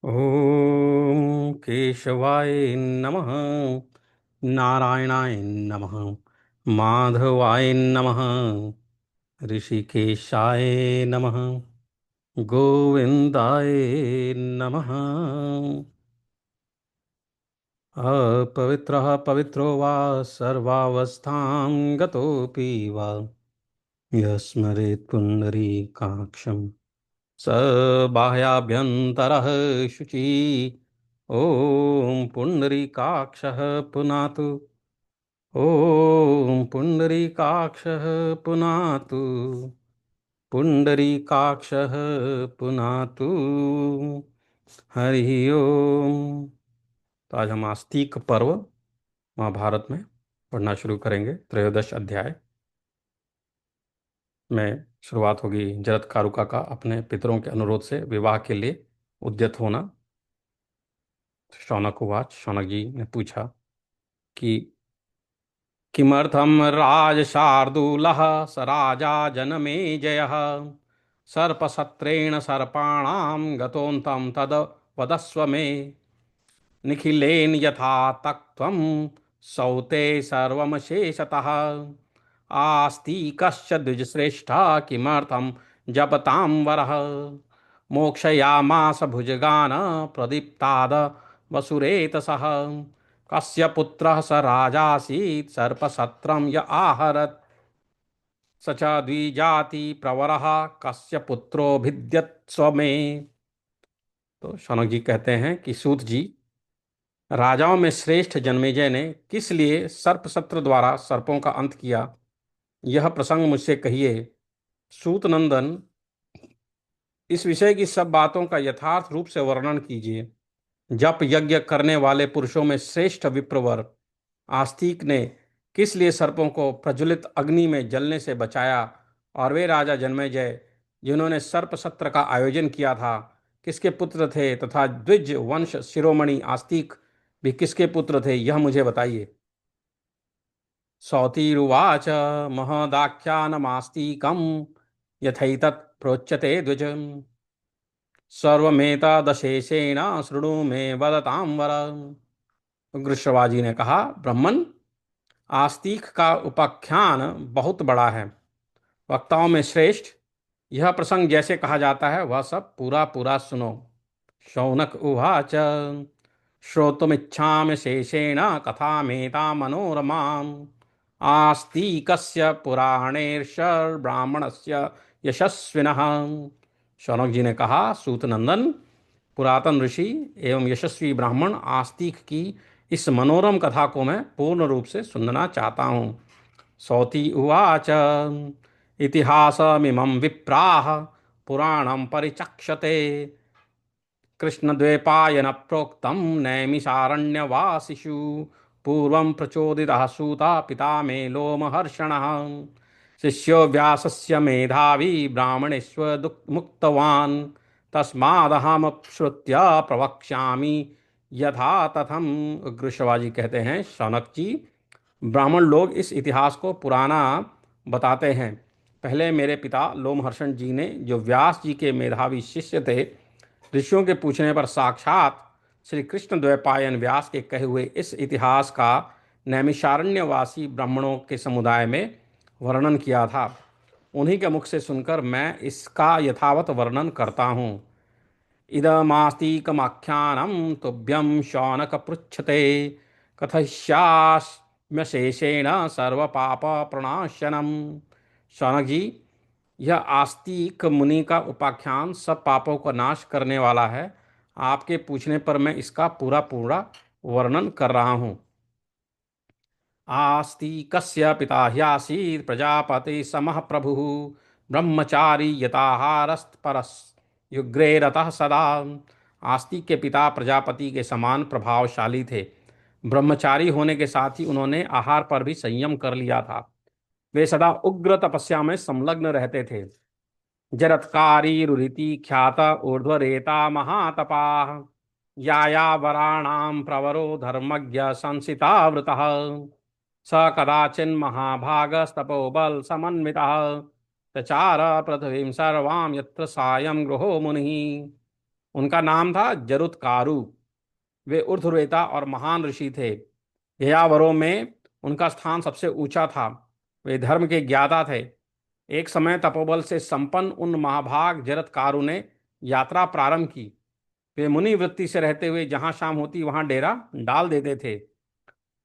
ॐ केशवाय नमः। नारायणाय नमः। माधवाय नमः। ऋषिकेशाय नमः। गोविन्दाय नमः। अपवित्रः पवित्रो वा सर्वावस्थां गतोऽपि वा यः स्मरेत् पुण्डरीकाक्षं स बाह्याभ्यन्तरः शुचि। ॐ पुण्डरीकाक्षः पुनातु। ॐ पुण्डरीकाक्षः पुनातु। पुण्डरीकाक्षः पुनातु। हरि ओम। तो आज हम आस्तिक पर्व महाभारत में पढ़ना शुरू करेंगे। त्रयोदश अध्याय में शुरुआत होगी जरत कारुका का अपने पितरों के अनुरोध से विवाह के लिए उद्यत होना। शौनक उवाच, शौनक जी ने पूछा कि किमर्थं राजशार्दूलः स राजा जनमेजयः सर्पसत्रेण सर्पाणां गतोऽन्तं तद वदस्व मे। निखिलेन यथा तक्त्वं सौते सर्वमशेषतः आस्तिकश्च द्विजश्रेष्ठः किमर्थं जपतां वरः। मोक्षयामास भुजगान् प्रदीप्ताद वसुरेतसः। कस्य पुत्रः स राजासीत् सर्पसत्रं य आहरत् स च द्विजाति प्रवरः कस्य पुत्रोभिद्यत् स्वमे। तो शौनक जी कहते हैं कि सूत जी, राजाओं में श्रेष्ठ जन्मेजय ने किस लिए सर्प सत्र द्वारा सर्पों का अंत किया, यह प्रसंग मुझसे कहिए। सूत नंदन, इस विषय की सब बातों का यथार्थ रूप से वर्णन कीजिए। जप यज्ञ करने वाले पुरुषों में श्रेष्ठ विप्रवर आस्तिक ने किस लिए सर्पों को प्रज्वलित अग्नि में जलने से बचाया, और वे राजा जन्मेजय जिन्होंने सर्प सत्र का आयोजन किया था किसके पुत्र थे, तथा द्विज वंश शिरोमणि आस्तिक भी किसके पुत्र थे, यह मुझे बताइए। सौतिरुवाच महदाख्यानमास्तिकं यथैतत् प्रोच्यते द्विज सर्वमेतदशेषेण शृणु मे वदतां वर। उग्रश्रवाजी ने कहा, ब्राह्मण, आस्तिक का उपाख्यान बहुत बड़ा है, वक्ताओं में श्रेष्ठ। यह प्रसंग जैसे कहा जाता है वह सब पूरा पूरा सुनो। शौनक उवाच, श्रोतुमिच्छामि शेषेण कथामेतां मनोरमाम् आस्तिकस्य पुराणेर्षब्राह्मणस्य यशस्विनः। शौनक जी ने कहा, सूत नंदन, पुरातन ऋषि एवं यशस्वी ब्राह्मण आस्तिक की इस मनोरम कथा को मैं पूर्ण रूप से सुनना चाहता हूँ। सौती उवाच, इतिहासमिमं विप्राह पुराणं परिचक्षते कृष्णद्वैपायन प्रोक्तं नैमिषारण्यवासिषु पूर्वं प्रचोदितः सूता पिता मे लोमहर्षणः शिष्यो व्यासस्य मेधावी ब्राह्मणेष्व मुक्तवान् तस्मादहमश्रुत्य प्रवक्ष्यामि यथा तथम। उग्र कहते हैं, शौनक जी, ब्राह्मण लोग इस इतिहास को पुराना बताते हैं। पहले मेरे पिता लोमहर्षण जी ने, जो व्यास जी के मेधावी शिष्य थे, ऋषियों के पूछने पर साक्षात श्री कृष्ण द्वैपायन व्यास के कहे हुए इस इतिहास का नैमिषारण्यवासी ब्राह्मणों के समुदाय में वर्णन किया था। उन्हीं के मुख से सुनकर मैं इसका यथावत वर्णन करता हूँ। इदमास्तिकमाख्यानं तुभ्यं शौनक पृच्छते कथयिष्याम्यशेषेण सर्वपाप प्रणाशनम। शौनक जी, यह आस्तिक मुनि का उपाख्यान सब पापों का नाश करने वाला है। आपके पूछने पर मैं इसका पूरा पूरा वर्णन कर रहा हूँ। आस्तिकस्य पिता ह्यासीत् प्रजापति समः प्रभुः ब्रह्मचारी यताहारस्तपरस् युग्रे रतः सदा। आस्तिक के पिता प्रजापति के समान प्रभावशाली थे। ब्रह्मचारी होने के साथ ही उन्होंने आहार पर भी संयम कर लिया था। वे सदा उग्र तपस्या में संलग्न रहते थे। जरत्कारी रुरिति ख्यात ऊर्ध्वरेता महातपाः यायावराणां प्रवरो धर्मज्ञ संसितावृतः स कदाचिन्महाभागस्तपोबल समन्वितः चचार पृथिवीं सर्वां यत्र सायं गृहो मुनिः। उनका नाम था जरुत्कारु। वे ऊर्ध्वरेता और महान ऋषि थे। ययावरों में उनका स्थान सबसे ऊंचा था। वे धर्म के ज्ञाता थे। एक समय तपोबल से संपन्न उन महाभाग जरत्कारु ने यात्रा प्रारंभ की। वे मुनि वृत्ति से रहते हुए जहां शाम होती वहां डेरा डाल देते थे।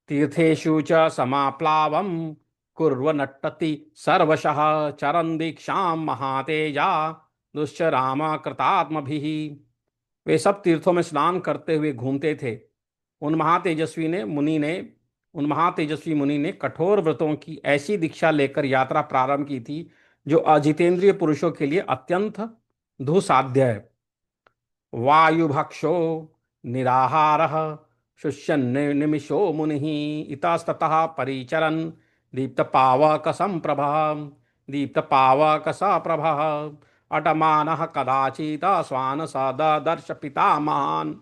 तीर्थेषु च समाप्लावम कुर्वन्नट्टति सर्वशः चरन् दीक्षां महातेजा दुश्चराम कृतात्मभिः। वे सब तीर्थों में स्नान करते हुए घूमते थे। उन महातेजस्वी ने मुनि ने उन महातेजस्वी मुनि ने कठोर व्रतों की ऐसी दीक्षा लेकर यात्रा प्रारंभ की थी जो अजितेंद्रिय पुरुषों के लिए अत्यंत दुसाध्य है। वायुभक्षो निराहारः शुष्यन्निमिषो मुनिः इतस्ततः परिचरन् दीप्तपावकसंप्रभः दीप्तपावकसप्रभः अटमानः कदाचित् स्वानसददर्श पितामहान्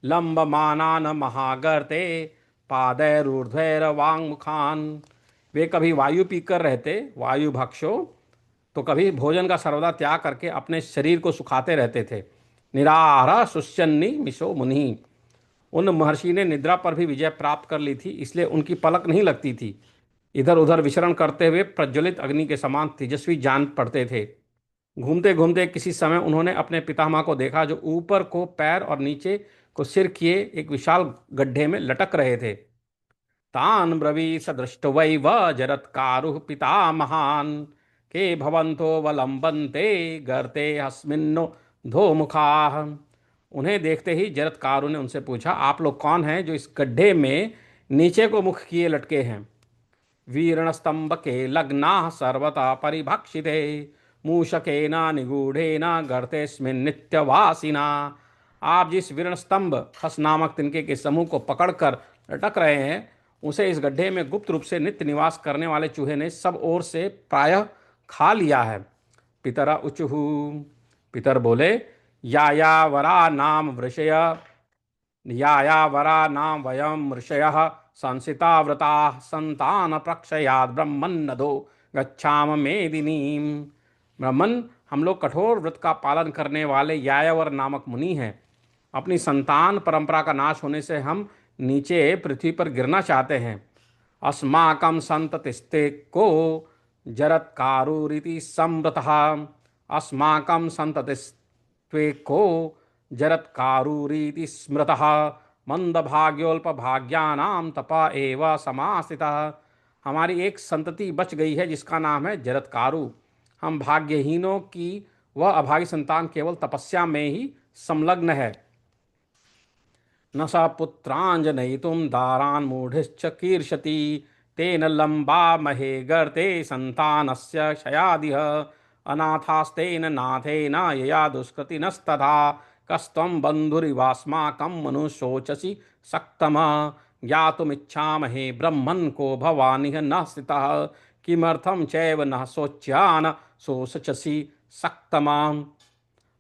लंबमानान् महागर्ते पादैरूर्ध्वैर्वाङ्मुखान्। वे कभी वायु पीकर रहते वायु भक्षो, तो कभी भोजन का सर्वदा त्याग करके अपने शरीर को सुखाते रहते थे। निराहार शुष्यन्नि मिशो मुनि। उन महर्षि ने निद्रा पर भी विजय प्राप्त कर ली थी, इसलिए उनकी पलक नहीं लगती थी। इधर उधर विचरण करते हुए प्रज्वलित अग्नि के समान तेजस्वी जान पड़ते थे। घूमते घूमते किसी समय उन्होंने अपने पितामह को देखा, जो ऊपर को पैर और नीचे को सिर किए एक विशाल गड्ढे में लटक रहे थे। तान ब्रवीस दृष्टवैव जरत्कारुः पितामहान् के भवन्तो वलंबन्ते गर्ते अस्मिन्नो धोमुखाः। उन्हें देखते ही जरत्कारु ने उनसे पूछा, आप लोग कौन हैं जो इस गड्ढे में नीचे को मुख किए लटके हैं? वीरणस्तंभ के लग्ना सर्वथा परिभक्षिते मूषकेन निगूढ़ेन गर्तेस्मिन् नित्यवासिना। आप जिस विरण स्तंभ खस नामक तिनके के समूह को पकड़कर लटक रहे हैं, उसे इस गड्ढे में गुप्त रूप से नित्य निवास करने वाले चूहे ने सब ओर से प्रायः खा लिया है। पितरा उचुहु। पितर बोले, यायावरा नाम वृषय यायावरा नाम वयम ऋषयः संसिताव्रताः संतान प्रक्षयाद ब्रह्मन्नदो गच्छाम मेदिनीम। ब्रह्मन, हम लोग कठोर व्रत का पालन करने वाले यायावर नामक मुनि हैं। अपनी संतान परंपरा का नाश होने से हम नीचे पृथ्वी पर गिरना चाहते हैं। अस्माकं संततिस्ते को जरत्कारुरिति संवृतः। अस्माकं संततिस्ते को जरत्कारुरीति स्मृतः मंदभाग्योल्पभाग्यानां तपा एव समास्थितः। हमारी एक संतति बच गई है जिसका नाम है जरत्कारु। हम भाग्यहीनों की वह अभागी संतान केवल तपस्या में ही संलग्न है। न स पुत्रांजनयितुं दारान् मूढ़िश्च कीर्षति तेन लंबा महे गर्ते संतानस्य क्षयादिह अनाथास्तेन नाथेन यया दुष्कृतिनस्तथा कस्त्वं बन्धुरिवास्माकं मनुशोचसि सक्तमा ज्ञातुमिच्छामहे ब्रह्मन् को भवानिह न स्थितः किमर्थं चैव न शोच्यान शोषचसि सक्तमा।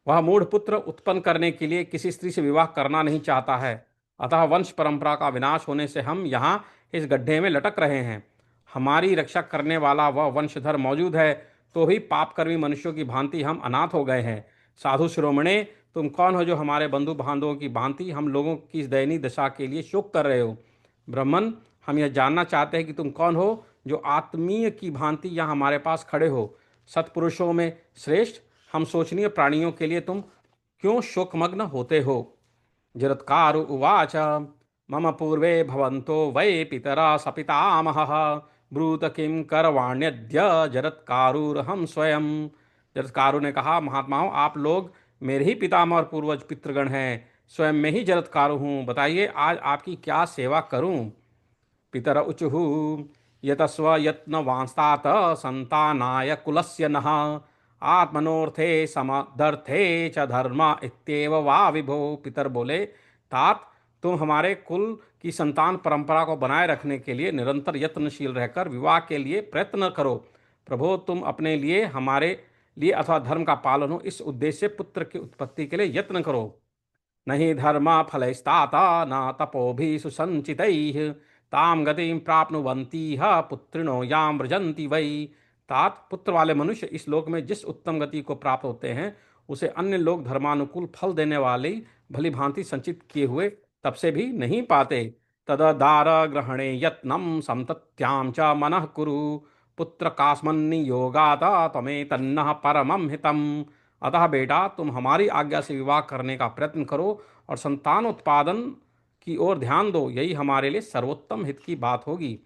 वह मूढ़ पुत्र उत्पन्न करने के लिए किसी स्त्री से विवाह करना नहीं चाहता है, अतः वंश परंपरा का विनाश होने से हम यहाँ इस गड्ढे में लटक रहे हैं। हमारी रक्षा करने वाला वह वंशधर मौजूद है, तो भी पापकर्मी मनुष्यों की भांति हम अनाथ हो गए हैं। साधु शिरोमणे, तुम कौन हो जो हमारे बंधु बांधवों की भांति हम लोगों की इस दयनीय दशा के लिए शोक कर रहे हो? ब्राह्मण, हम यह जानना चाहते हैं कि तुम कौन हो जो आत्मीय की भांति यहाँ हमारे पास खड़े हो। सत्पुरुषों में श्रेष्ठ हम सोचनीय प्राणियों के लिए तुम क्यों शोकमग्न होते हो? जरत्कारु उवाच, मम पूर्वे भवन्तो वै पितरा सपितामहः ब्रूत किं करवाण्यद्य जरत्कारुरहं स्वयं। जरत्कारु ने कहा, महात्माओं, आप लोग मेरे ही पितामह और पूर्वज पितृगण हैं। स्वयं में ही जरत्कारु हूँ। बताइए, आज आपकी क्या सेवा करूँ? पितर उचुः, यतस्व यत्नवांस्तात संतानाय कुलस्य नः आत्मनोर्थे समदर्थे च धर्म इत्येव वा विभो। पितर बोले, तात, तुम हमारे कुल की संतान परंपरा को बनाए रखने के लिए निरंतर यत्नशील रहकर विवाह के लिए प्रयत्न करो। प्रभो, तुम अपने लिए, हमारे लिए अथवा धर्म का पालन हो, इस उद्देश्य से पुत्र की उत्पत्ति के लिए यत्न करो। नहीं धर्म फलैस्ताता न तपोभिः सुसंचितैः ताम गतिम प्राप्नुवन्ति पुत्रिणो याम व्रजन्ति वै। तात, पुत्र वाले मनुष्य इस लोक में जिस उत्तम गति को प्राप्त होते हैं उसे अन्य लोग धर्मानुकूल फल देने वाले भली भांति संचित किए हुए तब से भी नहीं पाते। तददार ग्रहणे यत्नम समतत्याम च मनः कुरु पुत्र कास्मन्नियोगात तमे तन्नः परमं हितम। अतः बेटा, तुम हमारी आज्ञा से विवाह करने का प्रयत्न करो और संतान उत्पादन की ओर ध्यान दो, यही हमारे लिए सर्वोत्तम हित की बात होगी।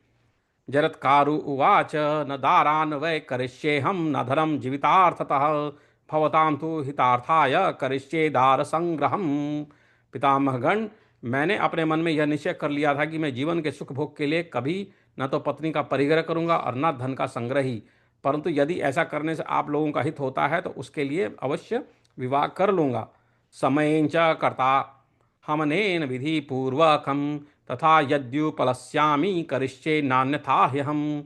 जरत्कारु उवाच न दारान् वै करिष्येऽहं न धनं जीवितार्थतः भवतां तु हितार्थाय करिष्ये दार संग्रहम। पितामहगण, मैंने अपने मन में यह निश्चय कर लिया था कि मैं जीवन के सुख भोग के लिए कभी न तो पत्नी का परिग्रह करूंगा और न धन का संग्रह ही, परंतु यदि ऐसा करने से आप लोगों का हित होता है तो उसके लिए अवश्य विवाह कर लूंगा। समयेन च कर्ता हमनेन विधि पूर्वकम तथा यद्युपलस्यामी करिष्ये नान्यथा ह्यहम।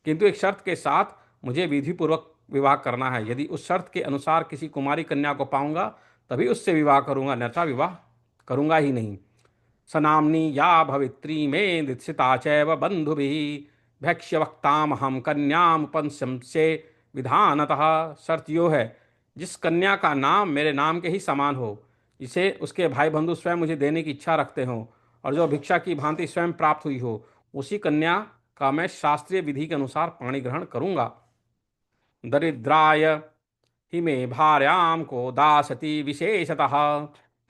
किंतु एक शर्त के साथ मुझे विधि पूर्वक विवाह करना है। यदि उस शर्त के अनुसार किसी कुमारी कन्या को पाऊंगा तभी उससे विवाह करूंगा, अन्यथा विवाह करूंगा ही नहीं। सनाम्नी या भवित्री में दीक्षिता चैव बंधुभिः भक्ष्यवक्तामहं कन्याम उपंशंसे विधानतः। शर्त यो है, जिस कन्या का नाम मेरे नाम के ही समान हो, जिसे उसके भाई बंधु स्वयं मुझे देने की इच्छा रखते हों और जो भिक्षा की भांति स्वयं प्राप्त हुई हो, उसी कन्या का मैं शास्त्रीय विधि के अनुसार पाणी ग्रहण करूंगा। दरिद्राय हि मे भार्यां को दासति विशेषतः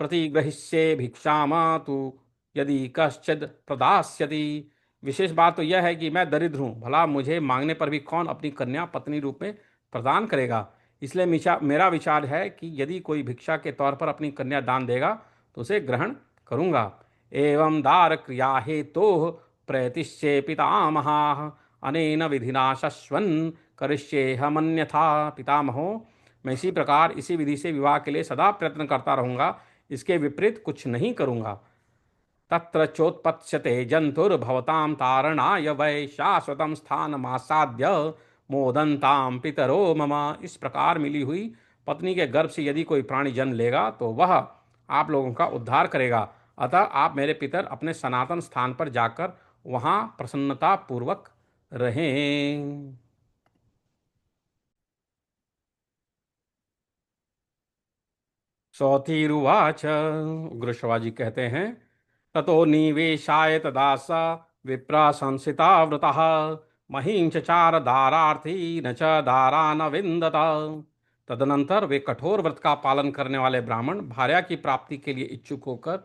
प्रतिग्रहिष्ये भिक्षाम तु यदि कश्चिद प्रदास्यति। विशेष बात तो यह है कि मैं दरिद्र हूँ, भला मुझे मांगने पर भी कौन अपनी कन्या पत्नी रूप में प्रदान करेगा। इसलिए मेरा विचार है कि यदि कोई भिक्षा के तौर पर अपनी कन्या दान देगा तो उसे ग्रहण करूँगा। एवं दार क्रिया हेतु प्रयतिष्ये पितामहाः अनेन विधिना शश्वन् करिष्येऽहमन्यथा। पितामहो, मैं इसी प्रकार इसी विधि से विवाह के लिए सदा प्रयत्न करता रहूंगा, इसके विपरीत कुछ नहीं करूंगा। तत्र चोत्पत्स्यते जंतुर्भवतां तारणाय वै शाश्वतं स्थानमासाद्य मोदन्तां पितरो मम। इस प्रकार मिली हुई पत्नी के गर्भ से यदि कोई प्राणी जन्म लेगा तो वह आप लोगों का उद्धार करेगा। अतः आप मेरे पितर अपने सनातन स्थान पर जाकर वहां प्रसन्नता पूर्वक रहें। सौतीरुवाच, उग्रश्रवाजी कहते हैं, ततो निवेशाय तदा स विप्र संसिता व्रतः महीं चचार दारार्थी न च दारा न विंदत। तदनंतर वे कठोर व्रत का पालन करने वाले ब्राह्मण भार्या की प्राप्ति के लिए इच्छुक होकर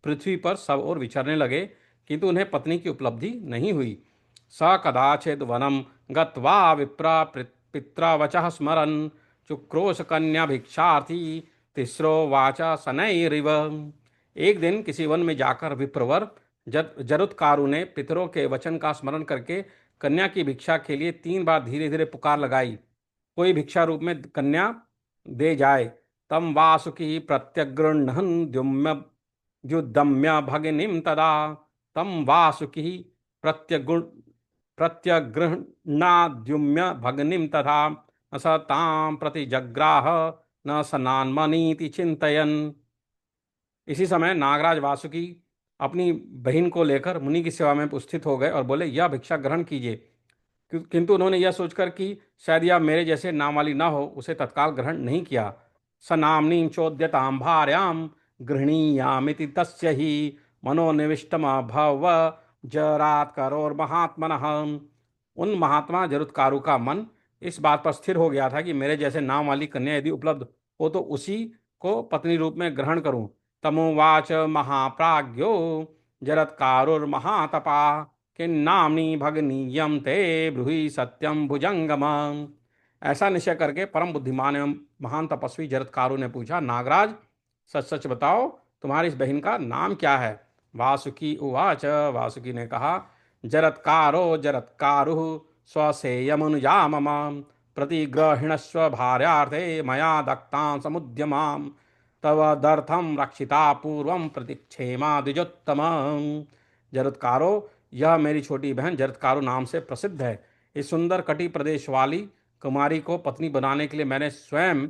पृथ्वी पर सब ओर विचरने लगे, किंतु उन्हें पत्नी की उपलब्धि नहीं हुई। स कदाचिद वनम गत्वा विप्र पितृवचः स्मरन् चुक्रोश कन्या भिक्षार्थी तिस्रो वाचा शनैरिव। एक दिन किसी वन में जाकर विप्रवर जरुत्कारु ने पितरों के वचन का स्मरण करके कन्या की भिक्षा के लिए 3 बार धीरे धीरे पुकार लगाई, कोई भिक्षा रूप में कन्या दे जाए। तम वासुकी प्रत्यगृह्णन् द्युम्य द्युदम्य भगिनीं तदा। तम वासुकी प्रत्यगृह्णाद्युम्य भगिनीं तथा न स तां प्रति जग्राह न सनान्मनीति चिंतयन। इसी समय नागराज वासुकी अपनी बहन को लेकर मुनि की सेवा में उपस्थित हो गए और बोले, यह भिक्षा ग्रहण कीजिए। किंतु उन्होंने यह सोचकर कि शायद यह मेरे जैसे नाम वाली न हो, उसे तत्काल ग्रहण नहीं किया। सनाम्नीं चोद्यतां भार्यां गृह्णीयामिति तस्य ही मनोनिविष्टमभव जरात करोर महात्मनः। उन महात्मा जरुत्कारु का मन इस बात पर स्थिर हो गया था कि मेरे जैसे नाम वाली कन्या यदि उपलब्ध हो तो उसी को पत्नी रूप में ग्रहण करूं। तमुवाच महाप्राज्ञो जरत्कारुर्महातपा किन्नाम्नि भगनीयं ते ब्रूहि सत्यम भुजंगम। ऐसा निश्चय करके परम बुद्धिमान एवं महान तपस्वी जरत्कारु ने पूछा, नागराज, सच सच बताओ, तुम्हारी इस बहन का नाम क्या है। वासुकी उवाच, वासुकी ने कहा, जरत्कारो जरत्कारु स्वसेयमनुजा मम प्रतिग्रहिणस्व भार्यार्थे मया दत्तां समुद्यमां तव दर्थम रक्षिता पूर्वं प्रतिक्षेमा द्विजोत्तम। जरत्कारो, यह मेरी छोटी बहन जरत्कारो नाम से प्रसिद्ध है। इस सुंदर कटी प्रदेश वाली कुमारी को पत्नी बनाने के लिए मैंने स्वयं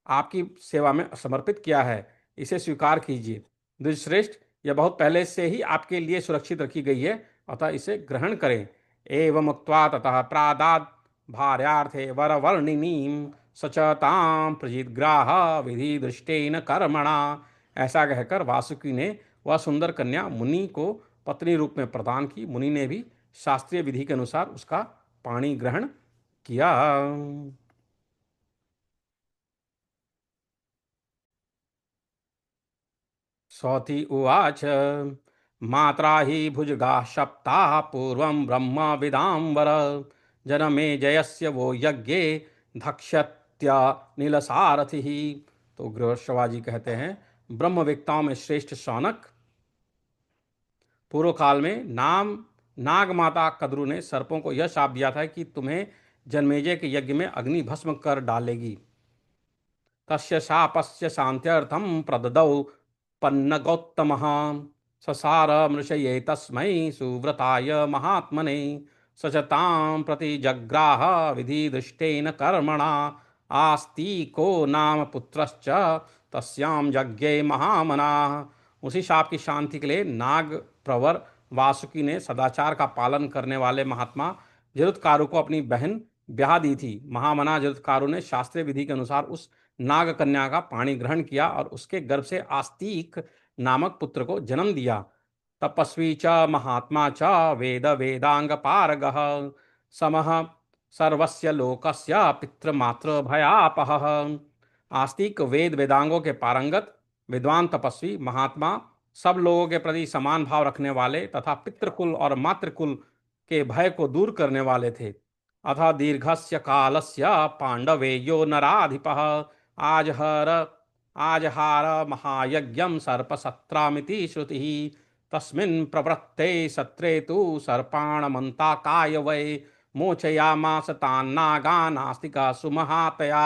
आपकी सेवा में समर्पित किया है, इसे स्वीकार कीजिए। द्विजश्रेष्ठ, यह बहुत पहले से ही आपके लिए सुरक्षित रखी गई है, अतः इसे ग्रहण करें। एवं उक्त्वा ततः प्रादाद भार्यार्थे वरवर्णिनीं सचताम प्रजिग्राह विधि दृष्टेन कर्मणा। ऐसा कहकर वासुकी ने वह सुंदर कन्या मुनि को पत्नी रूप में प्रदान की। मुनि ने भी शास्त्रीय विधि के अनुसार उसका पाणी ग्रहण किया। सौति उवाच मात्रा हि भुजगाः सप्ताः पूर्वं ब्रह्म विदाम्बर जनमे जयस्य वो यज्ञे धक्ष्यत्या नीलसारथिः। तो गृहस्थवाजी कहते हैं, ब्रह्मवेत्ताओं में श्रेष्ठ शौनक पूर्व काल में नाग माता कद्रु ने सर्पों को यह शाप दिया था कि तुम्हें जन्मेजय के यज्ञ में अग्नि भस्म कर डालेगी। तस्य शापस्य शान्त्यर्थं प्रददौ पन्नगौत्तमः ससार मृषये तस्मै सुव्रताय महात्मने स च तां प्रति जग्राह विधिदृष्टेन कर्मणा आस्तिको नाम पुत्रश्च तस्यां यज्ञे महामनाः। उसी शाप की शांति के लिए नाग प्रवर वासुकी ने सदाचार का पालन करने वाले महात्मा जरुत्कारू को अपनी बहन ब्याह दी थी। महामना जरुत्कारू ने शास्त्रीय विधि के अनुसार उस नाग कन्या का पाणी ग्रहण किया और उसके गर्भ से आस्तिक नामक पुत्र को जन्म दिया। तपस्वी च महात्मा च वेद वेदांग पारगः समः सर्वस्य लोकस्य पितृमातृ भयापहः। आस्तिक वेद वेदांगों के पारंगत, विद्वान, तपस्वी, महात्मा, सब लोगों के प्रति समान भाव रखने वाले तथा पितृकुल और मातृकुल के भय को दूर करने वाले थे। अथ दीर्घस्य कालस्य पांडवेयो नराधिपः आजहर आजहार महायज्ञं सर्पसत्रामिति श्रुतिः तस्मिन् प्रवृत्ते सत्रे तु सर्पाणमन्ताकाय वै मोचयामास तान् नागान् आस्तिका सुमहातया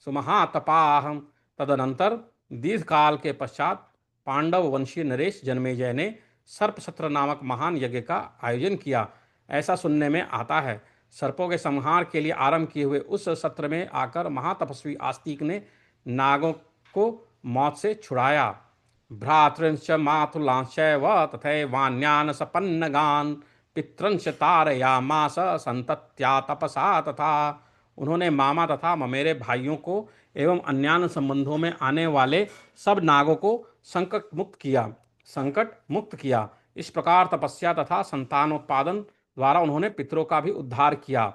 सुमहातपाः। तदनंतर दीर्घ काल के पश्चात पांडव वंशीय नरेश जन्मेजय ने सर्पसत्र नामक महान यज्ञ का आयोजन किया। ऐसा सुनने में आता है, सर्पों के संहार के लिए आरंभ किए हुए उस सत्र में आकर महातपस्वी आस्तिक ने नागों को मौत से छुड़ाया। भ्रातृंश्च मातुलांश्चैव तथैवान्यान् सपन्नगान् पितृंश्च तारयामास संतत्या तपसा तथा। उन्होंने मामा तथा ममेरे भाइयों को एवं अन्यान्य संबंधों में आने वाले सब नागों को संकट मुक्त किया। इस प्रकार तपस्या तथा संतानोत्पादन द्वारा उन्होंने पितरों का भी उद्धार किया।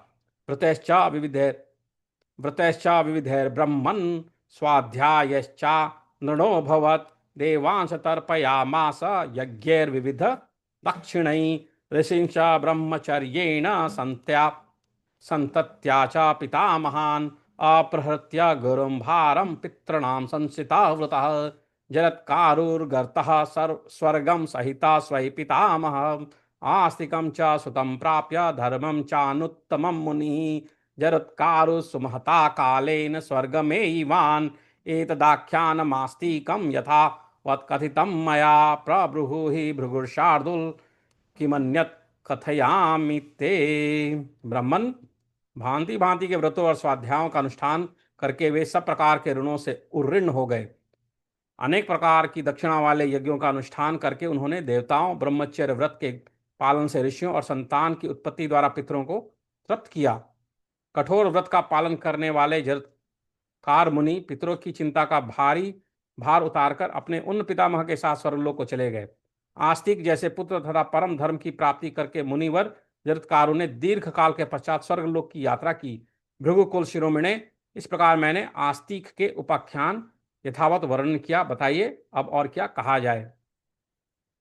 व्रतैश्च विविधैर्ब्रह्मन् स्वाध्यायश्चा नृणोऽभवत् देवांश तर्पयामास यज्ञैर्विविध दक्षिणै ऋषिंश्च ब्रह्मचर्येण संतत्या च पितामहान् अप्रहृत्य गुरुं भारं पितॄणां संसिता वृतः जरत्कारुर्गर्तः स्वर्गं सहिता स्वै पितामह आस्तिकं च सुतं प्राप्य धर्मं चानुत्तमं मुनिः जरत्कारु सुमहता कालेन स्वर्गमेयिवान् एतदाख्यानमास्तिकं यथा वत्कथितं मया प्रब्रूहि भृगुशार्दूल किमन्यत् कथयामि ते। ब्राह्मण भांति भांति के व्रतों और स्वाध्यायों का अनुष्ठान करके वे सब प्रकार के ऋणों से उर्ऋण हो गए। अनेक प्रकार की दक्षिणा वाले यज्ञों का अनुष्ठान करके उन्होंने देवताओं, ब्रह्मचर्य व्रत के पालन से ऋषियों और संतान की उत्पत्ति द्वारा पितरों को तृप्त किया। कठोर व्रत का पालन करने वाले जरत्कार मुनि पितरों की चिंता का भारी भार उतारकर अपने उन पितामह के साथ स्वर्गलोक को चले गए। आस्तिक जैसे पुत्र तथा परम धर्म की प्राप्ति करके मुनिवर जरत्कारु ने दीर्घ काल के पश्चात स्वर्गलोक की यात्रा की। भृगुकुल शिरोमणे, इस प्रकार मैंने आस्तिक के उपाख्यान यथावत वर्णन किया। बताइए अब और क्या कहा जाए।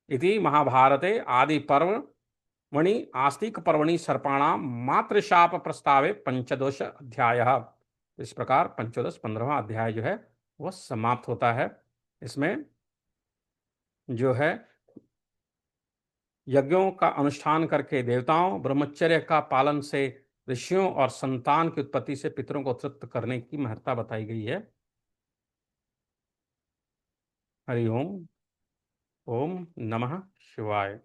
इति महाभारते आदि पर्वणि आस्तिक पर्वणि सर्पाणां मातृशाप प्रस्तावे पंचदश अध्यायः। इस प्रकार पंचदश 15वां अध्याय जो है वह समाप्त होता है। इसमें जो है यज्ञों का अनुष्ठान करके देवताओं, ब्रह्मचर्य का पालन से ऋषियों और संतान की उत्पत्ति से पितरों को तृप्त करने की महत्ता बताई गई है। हरि ओम। ओम नमः शिवाय।